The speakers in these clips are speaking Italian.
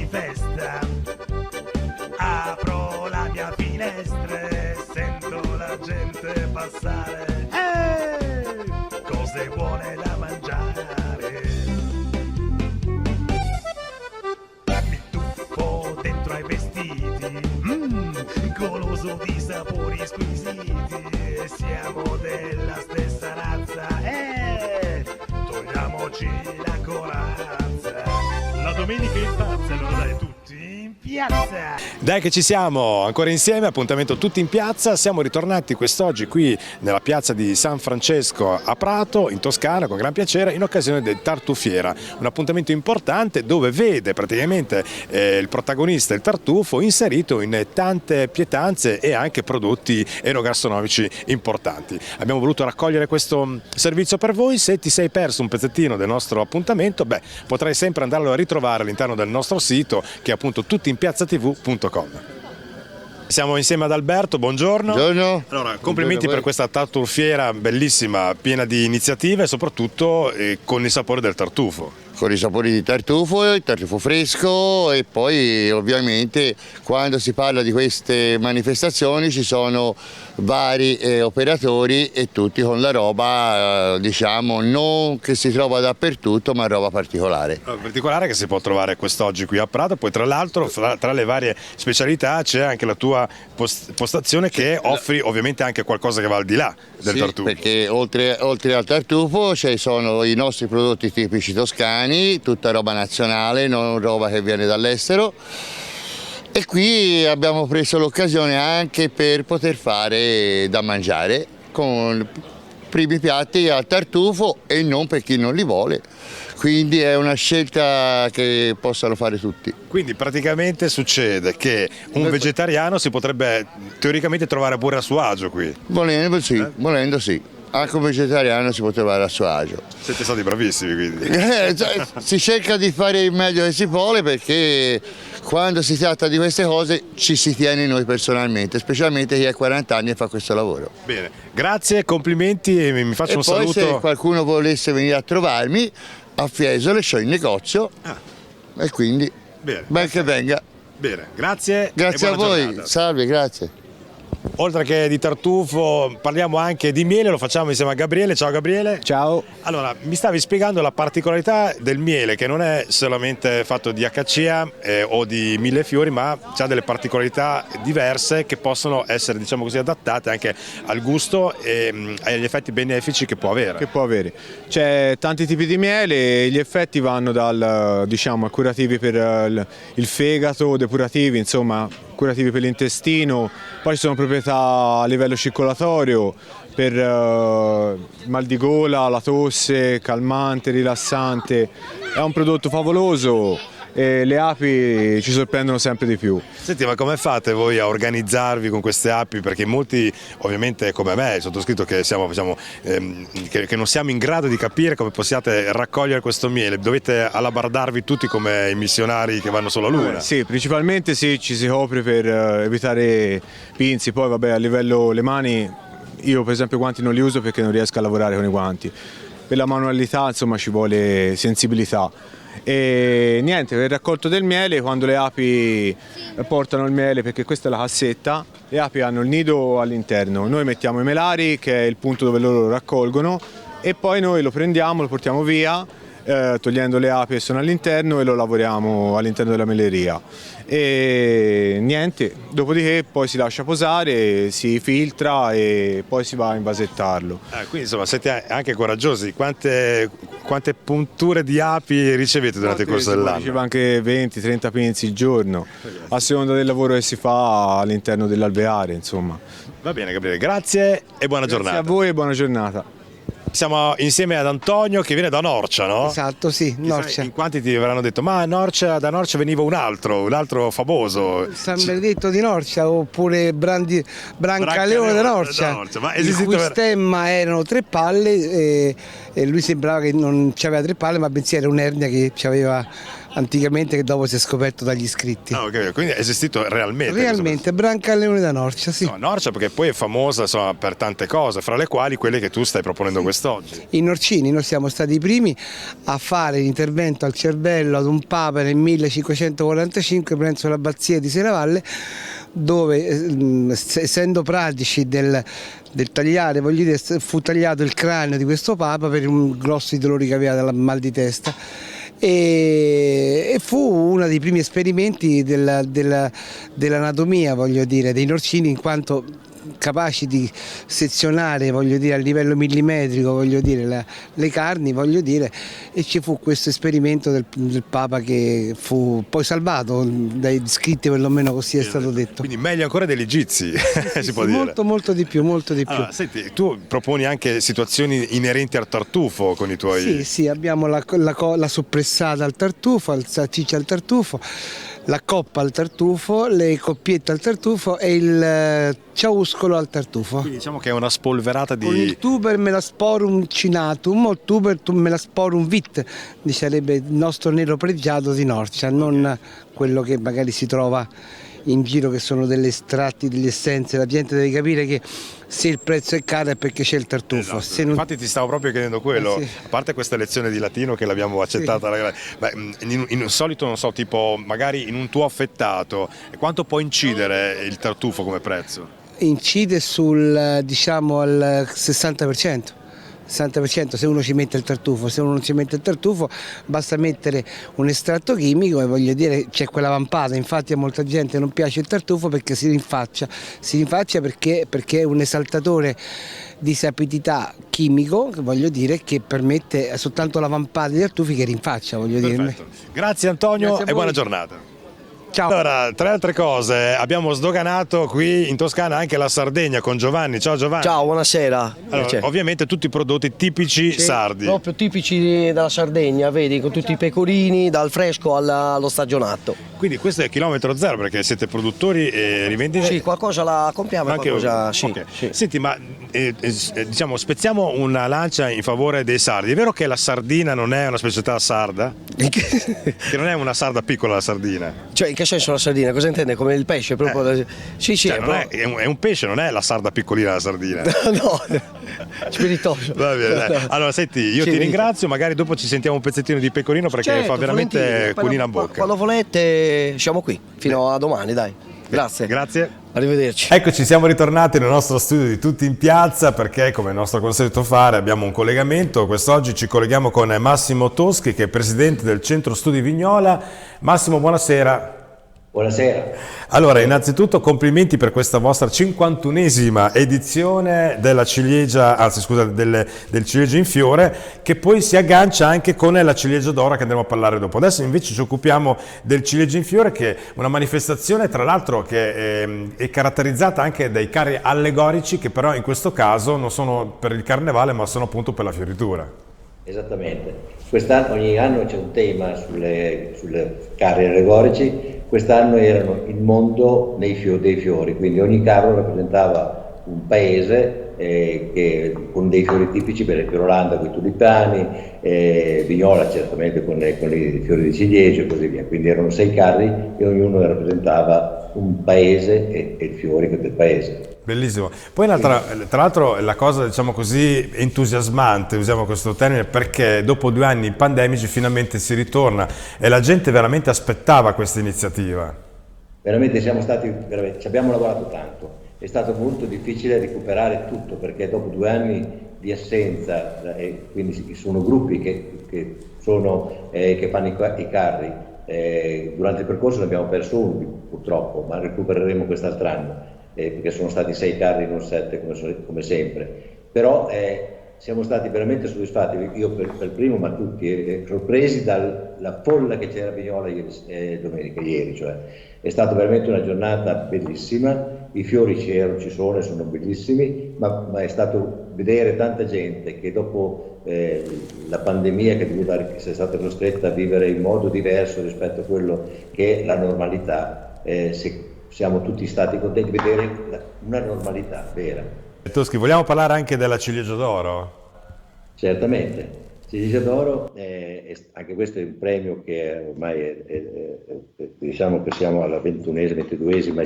festa. Apro la mia finestra e sento la gente passare. Cose buone da mangiare. Mi tuffo dentro ai vestiti, goloso di sapori squisiti. Siamo della stessa razza, togliamoci la corazza. La domenica in pazza, allora dai tutti in piazza. Dai che ci siamo, ancora insieme, appuntamento tutti in piazza. Siamo ritornati quest'oggi qui nella piazza di San Francesco a Prato, in Toscana, con gran piacere, in occasione del Tartufiera. Un appuntamento importante dove vede praticamente il protagonista, il tartufo, inserito in tante pietanze e anche prodotti enogastronomici importanti. Abbiamo voluto raccogliere questo servizio per voi. Se ti sei perso un pezzettino del nostro appuntamento, potrai sempre andarlo a ritrovare all'interno del nostro sito, che è appunto tuttoinpiazzatv.com. Siamo insieme ad Alberto, buongiorno. Buongiorno. Allora, complimenti per questa tartufiera bellissima, piena di iniziative e soprattutto con il sapore del tartufo. Con i sapori di tartufo, il tartufo fresco, e poi ovviamente quando si parla di queste manifestazioni ci sono vari operatori e tutti con la roba diciamo non che si trova dappertutto, ma roba particolare. Particolare che si può trovare quest'oggi qui a Prato. Poi tra l'altro tra le varie specialità c'è anche la tua postazione che offri ovviamente anche qualcosa che va al di là del tartufo. Perché oltre al tartufo ci sono i nostri prodotti tipici toscani, tutta roba nazionale, non roba che viene dall'estero, e qui abbiamo preso l'occasione anche per poter fare da mangiare con primi piatti al tartufo e non per chi non li vuole, quindi è una scelta che possano fare tutti. Quindi praticamente succede che un vegetariano si potrebbe teoricamente trovare pure a suo agio qui. Volendo sì, volendo sì. Anche un vegetariano si può trovare a suo agio. Siete stati bravissimi quindi. Si cerca di fare il meglio che si vuole, perché quando si tratta di queste cose ci si tiene noi personalmente, specialmente chi ha 40 anni e fa questo lavoro. Bene, grazie, complimenti e mi faccio un saluto. E poi se qualcuno volesse venire a trovarmi a Fiesole c'ho il negozio e quindi ben che venga. Bene, grazie. Grazie a voi, giornata. salve, grazie. Oltre che di tartufo parliamo anche di miele, lo facciamo insieme a Gabriele. Ciao Gabriele. Ciao. Allora, mi stavi spiegando la particolarità del miele, che non è solamente fatto di acacia o di millefiori, ma ha delle particolarità diverse che possono essere, diciamo così, adattate anche al gusto e agli effetti benefici che può avere. C'è tanti tipi di miele, gli effetti vanno dal, diciamo, curativi per il fegato, depurativi, insomma, curativi per l'intestino, poi ci sono proprietà a livello circolatorio per mal di gola, la tosse, calmante, rilassante. È un prodotto favoloso e le api ci sorprendono sempre di più. Senti, ma come fate voi a organizzarvi con queste api? Perché molti, ovviamente come me, il sottoscritto, che che non siamo in grado di capire come possiate raccogliere questo miele, dovete alabardarvi tutti come i missionari che vanno sulla Luna. Sì, principalmente sì, ci si copre per evitare pinzi, poi vabbè, a livello le mani, io per esempio i guanti non li uso perché non riesco a lavorare con i guanti. Per la manualità insomma ci vuole sensibilità. E niente, per il raccolto del miele, quando le api portano il miele, perché questa è la cassetta, le api hanno il nido all'interno, noi mettiamo i melari, che è il punto dove loro lo raccolgono, e poi noi lo prendiamo, lo portiamo via, togliendo le api che sono all'interno, e lo lavoriamo all'interno della meleria. E niente, dopodiché poi si lascia posare, si filtra e poi si va a invasettarlo. Quindi insomma siete anche coraggiosi. Quante punture di api ricevete durante il corso dell'anno? Riceve anche 20-30 pinzi il giorno, a seconda del lavoro che si fa all'interno dell'alveare, insomma. Va bene Gabriele, grazie e buona giornata. Grazie a voi e buona giornata. Siamo insieme ad Antonio che viene da Norcia, no? Esatto, sì, Norcia. In quanti ti avranno detto, ma da Norcia veniva un altro famoso. San Benedetto di Norcia, oppure Brancaleone di Norcia, Ma il cui stemma erano 3 palle e lui sembrava che non aveva 3 palle, ma bensì era un'ernia che aveva anticamente, che dopo si è scoperto dagli iscritti. Ah, ok, quindi è esistito realmente. Realmente, Branca al Leone da Norcia, sì. No, Norcia perché poi è famosa insomma, per tante cose, fra le quali quelle che tu stai proponendo quest'oggi. I Norcini, noi siamo stati i primi a fare l'intervento al cervello ad un Papa nel 1545 presso l'abbazia di Serravalle, dove essendo pratici del tagliare, voglio dire, fu tagliato il cranio di questo Papa per un grossi dolori che aveva dal mal di testa. E fu uno dei primi esperimenti dell'anatomia, voglio dire, dei Norcini, in quanto capaci di sezionare, voglio dire, a livello millimetrico, voglio dire, le carni, voglio dire, e ci fu questo esperimento del Papa che fu poi salvato dai scritti, perlomeno così è stato detto. Quindi meglio ancora degli egizi, si può dire. Molto di più, molto di più. Allora, senti, tu proponi anche situazioni inerenti al tartufo con i tuoi... Sì, abbiamo la soppressata al tartufo, la salsiccia al tartufo, la coppa al tartufo, le coppiette al tartufo e il ciauscolo al tartufo. Quindi diciamo che è una spolverata di... Con il tuber melasporum cinatum o tuber melasporum vit, sarebbe il nostro nero pregiato di Norcia, non quello che magari si trova in giro, che sono degli estratti, delle essenze. La gente deve capire che se il prezzo è caro è perché c'è il tartufo. Esatto. Se non... Infatti ti stavo proprio chiedendo quello, Sì. A parte questa lezione di latino che l'abbiamo accettata, in un solito, non so, tipo magari in un tuo affettato, quanto può incidere il tartufo come prezzo? Incide sul, diciamo, al 60%. 60% se uno ci mette il tartufo. Se uno non ci mette il tartufo basta mettere un estratto chimico, e voglio dire c'è quella vampata. Infatti a molta gente non piace il tartufo perché si rinfaccia perché è un esaltatore di sapidità chimico, voglio dire, che permette soltanto la vampata dei tartufi che rinfaccia, voglio dire. Perfetto. Grazie Antonio. Grazie a e buona voi. giornata. Ciao. Allora, tra le altre cose, abbiamo sdoganato qui in Toscana anche la Sardegna con Giovanni. Ciao Giovanni. Ciao, buonasera. Allora, ovviamente tutti i prodotti tipici sardi. Proprio tipici della Sardegna, vedi, con tutti i pecorini, dal fresco allo stagionato. Quindi questo è chilometro zero perché siete produttori e rivendite. Sì, qualcosa la compriamo, Anche- qualcosa sì, ok. sì. Senti, ma diciamo, spezziamo una lancia in favore dei sardi. È vero che la sardina non è una specialità sarda? Che non è una sarda piccola la sardina? Cioè, in che senso la sardina? Cosa intende? Come il pesce? Proprio... Sì, sì, Cioè, non è un pesce, non è la sarda piccolina la sardina. no, spiritoso. Va bene, dai. No. Allora senti, io Sì, ti ringrazio, magari dopo ci sentiamo un pezzettino di pecorino perché Certo, fa veramente volentieri. culina in bocca. Quando volete siamo qui, fino a domani, dai. Grazie. Grazie. Arrivederci. Eccoci, siamo ritornati nel nostro studio di Tutti in Piazza perché, come è nostro consueto fare, abbiamo un collegamento. Quest'oggi ci colleghiamo con Massimo Toschi, che è presidente del Centro Studi Vignola. Massimo, buonasera. Buonasera. Allora, innanzitutto complimenti per questa vostra 51esima edizione della ciliegia, anzi scusa, del ciliegio in fiore, che poi si aggancia anche con la ciliegia d'oro che andremo a parlare dopo. Adesso invece ci occupiamo del ciliegio in fiore, che è una manifestazione tra l'altro che è caratterizzata anche dai carri allegorici, che però in questo caso non sono per il carnevale ma sono appunto per la fioritura. Esattamente. Quest'anno, ogni anno c'è un tema sulle carri allegorici. Quest'anno erano il mondo dei fiori, quindi ogni carro rappresentava un paese con dei fiori tipici, per esempio l'Olanda con i tulipani, Vignola certamente con i fiori di ciliegio e così via. Quindi erano 6 carri e ognuno rappresentava un paese e i fiori del paese. Bellissimo. Poi tra l'altro la cosa, diciamo così, entusiasmante, usiamo questo termine, perché dopo 2 anni pandemici finalmente si ritorna e la gente veramente aspettava questa iniziativa. Veramente ci abbiamo lavorato tanto, è stato molto difficile recuperare tutto perché dopo 2 anni di assenza, quindi sono gruppi che fanno i carri, durante il percorso ne abbiamo perso uno purtroppo, ma recupereremo quest'altro anno. Perché sono stati 6 carri, non 7 come sempre, però siamo stati veramente soddisfatti, io per primo, ma tutti, sorpresi dalla folla che c'era a Vignola domenica, ieri, cioè è stata veramente una giornata bellissima, i fiori ci sono e sono bellissimi, ma è stato vedere tanta gente che dopo la pandemia che è stata costretta a vivere in modo diverso rispetto a quello che è la normalità, siamo tutti stati contenti di vedere una normalità vera. Toschi, vogliamo parlare anche della ciliegio d'oro? Certamente. Ciliegio d'oro, anche questo è un premio che ormai diciamo che siamo alla 21esima, 22esima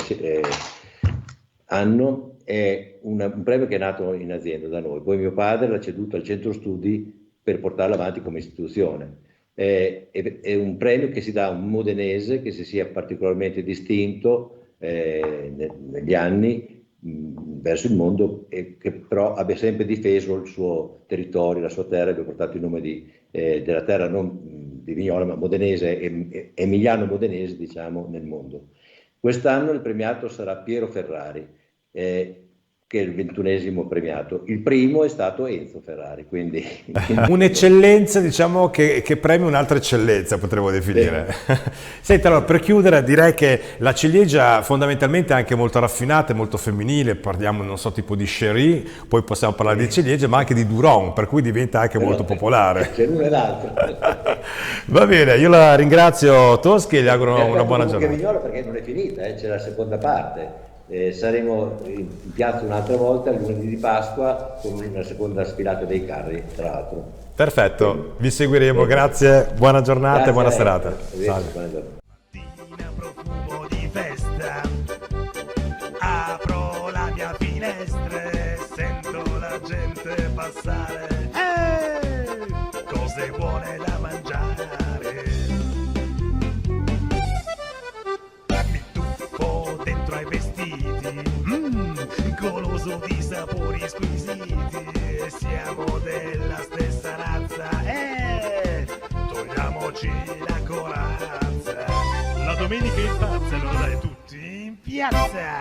anno, è un premio che è nato in azienda da noi, poi mio padre l'ha ceduto al centro studi per portarlo avanti come istituzione. È un premio che si dà a un modenese che si sia particolarmente distinto negli anni verso il mondo e che però abbia sempre difeso il suo territorio, la sua terra, abbia portato il nome della terra non di Vignola ma modenese, emiliano-modenese diciamo nel mondo. Quest'anno il premiato sarà Piero Ferrari, che è il 21esimo premiato. Il primo è stato Enzo Ferrari, quindi Un'eccellenza, diciamo, che premia un'altra eccellenza, potremmo definire. Senti, allora, per chiudere, direi che la ciliegia fondamentalmente è anche molto raffinata, è molto femminile, parliamo, non so, tipo di Sherry, poi possiamo parlare di ciliegia, ma anche di Duron, per cui diventa anche molto popolare. c'è l'uno e l'altro. Va bene, io la ringrazio Toschi e gli auguro una buona giornata. Vignola perché non è finita, c'è la seconda parte. Saremo in piazza un'altra volta il lunedì di Pasqua con una seconda sfilata dei carri, tra l'altro. Perfetto, vi seguiremo, grazie, buona giornata e buona serata. Salve. Buona giornata. Mattina profumo di festa, apro la mia finestra e sento la gente passare. Cose buone da mangiare. Mi tuffo dentro ai vestiti, goloso di sapori squisiti. Siamo della stessa razza, togliamoci la corazza. La domenica in pazza, allora dai tutti in piazza.